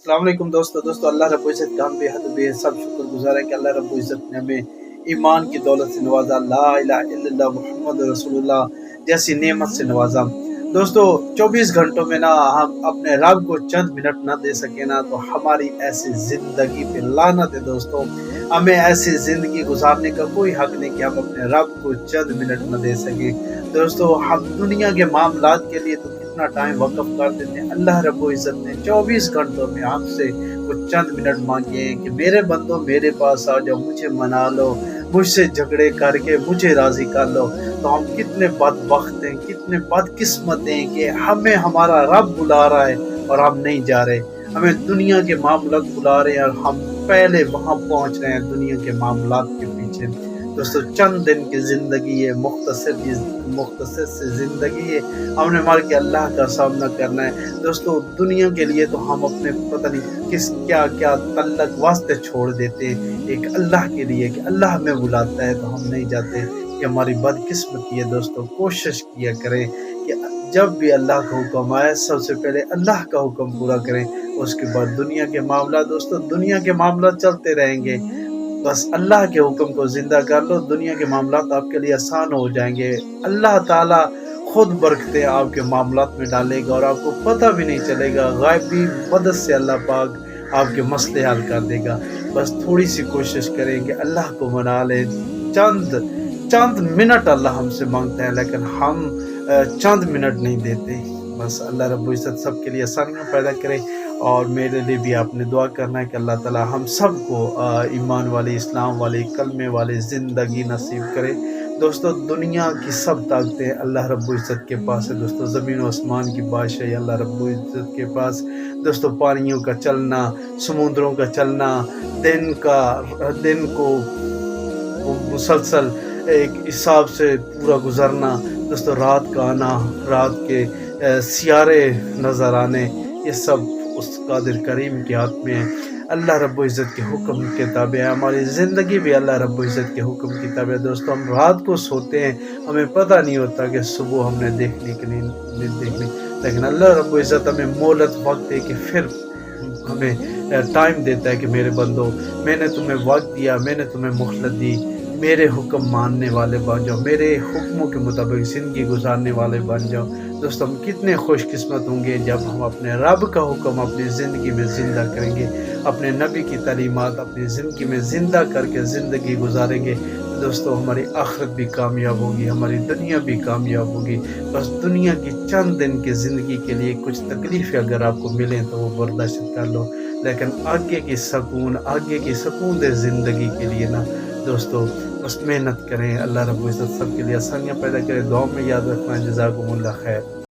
السلام علیکم دوستو اللہ رب العزت کا ہم بے حد بے حساب شکر گزار ہے کہ اللہ رب العزت نے ہمیں ایمان کی دولت سے نوازا، لا الہ الا اللہ محمد رسول اللہ جیسی نعمت سے نوازا۔ دوستو 24 گھنٹوں میں نہ ہم اپنے رب کو چند منٹ نہ دے سکے نا تو ہماری ایسی زندگی پہ لعنت ہے دوستو۔ ہمیں ایسی زندگی گزارنے کا کوئی حق نہیں کہ ہم اپنے رب کو چند منٹ نہ دے سکیں۔ دوستو ہم دنیا کے معاملات کے لیے تو کتنا ٹائم وقف کر دیتے ہیں، اللہ رب العزت نے 24 گھنٹوں میں ہم سے کچھ چند منٹ مانگے ہیں کہ میرے بندو میرے پاس آ جاؤ، مجھے منا لو، مجھ سے جھگڑے کر کے مجھے راضی کر لو۔ تو ہم کتنے بدبخت ہیں، کتنے بدقسمت ہیں کہ ہمیں ہمارا رب بلا رہا ہے اور ہم نہیں جا رہے، ہمیں دنیا کے معاملات بلا رہے ہیں اور ہم پہلے وہاں پہنچ رہے ہیں دنیا کے معاملات کے پیچھے۔ دوستو چند دن کی زندگی ہے، مختصر سی زندگی ہے، ہم نے مار کے اللہ کا سامنا کرنا ہے۔ دوستو دنیا کے لیے تو ہم اپنے پتہ نہیں کس کیا تعلق واسطے چھوڑ دیتے ہیں ایک اللہ کے لیے کہ اللہ ہمیں بلاتا ہے تو ہم نہیں جاتے۔ یہ ہماری بدقسمتی ہے دوستو۔ کوشش کیا کریں کہ جب بھی اللہ کا حکم آئے سب سے پہلے اللہ کا حکم پورا کریں، اس کے بعد دنیا کے معاملات۔ دوستو دنیا کے معاملات چلتے رہیں گے، بس اللہ کے حکم کو زندہ کر لو، دنیا کے معاملات آپ کے لیے آسان ہو جائیں گے۔ اللہ تعالیٰ خود برکتیں آپ کے معاملات میں ڈالے گا اور آپ کو پتہ بھی نہیں چلے گا، غائبی مدد سے اللہ پاک آپ کے مسئلے حل کر دے گا۔ بس تھوڑی سی کوشش کریں کہ اللہ کو منا لیں۔ چند منٹ اللہ ہم سے مانگتا ہے لیکن ہم چند منٹ نہیں دیتے۔ بس اللہ رب العزت سب کے لیے آسانیاں پیدا کرے، اور میرے لیے بھی آپ نے دعا کرنا ہے کہ اللہ تعالی ہم سب کو ایمان والی، اسلام والی، کلمے والی زندگی نصیب کرے۔ دوستو دنیا کی سب طاقتیں اللہ رب العزت کے پاس ہے دوستو، زمین و آسمان کی بادشاہی اللہ رب العزت کے پاس۔ دوستو پانیوں کا چلنا، سمندروں کا چلنا، دن کو مسلسل ایک حساب سے پورا گزرنا، دوستو رات کا آنا، رات کے سیارے نظر آنے، یہ سب اس قادر کریم کے ہاتھ میں ہے۔ اللہ رب العزت کے حکم کے تابع ہے، ہماری زندگی بھی اللہ رب العزت کے حکم کی تابع ہے۔ دوستو ہم رات کو سوتے ہیں، ہمیں پتہ نہیں ہوتا کہ صبح ہم نے دیکھنی کہ نہیں دیکھنی، لیکن اللہ رب العزت ہمیں مہلت وقت دے کے پھر ہمیں ٹائم دیتا ہے کہ میرے بندو میں نے تمہیں وقت دیا، میں نے تمہیں مہلت دی، میرے حکم ماننے والے بن جاؤ، میرے حکموں کے مطابق زندگی گزارنے والے بن جاؤ۔ دوستو ہم کتنے خوش قسمت ہوں گے جب ہم اپنے رب کا حکم اپنی زندگی میں زندہ کریں گے، اپنے نبی کی تعلیمات اپنی زندگی میں زندہ کر کے زندگی گزاریں گے۔ دوستو ہماری آخرت بھی کامیاب ہوگی، ہماری دنیا بھی کامیاب ہوگی۔ بس دنیا کی چند دن کی زندگی کے لیے کچھ تکلیفیں اگر آپ کو ملیں تو وہ برداشت کر لو، لیکن آگے کی سکون دے زندگی کے لیے نا دوستو بس محنت کریں۔ اللہ رب العزت سب کے لیے آسانیاں پیدا کرے۔ دعاؤں میں یاد رکھنا۔ جزاکم اللہ خیر۔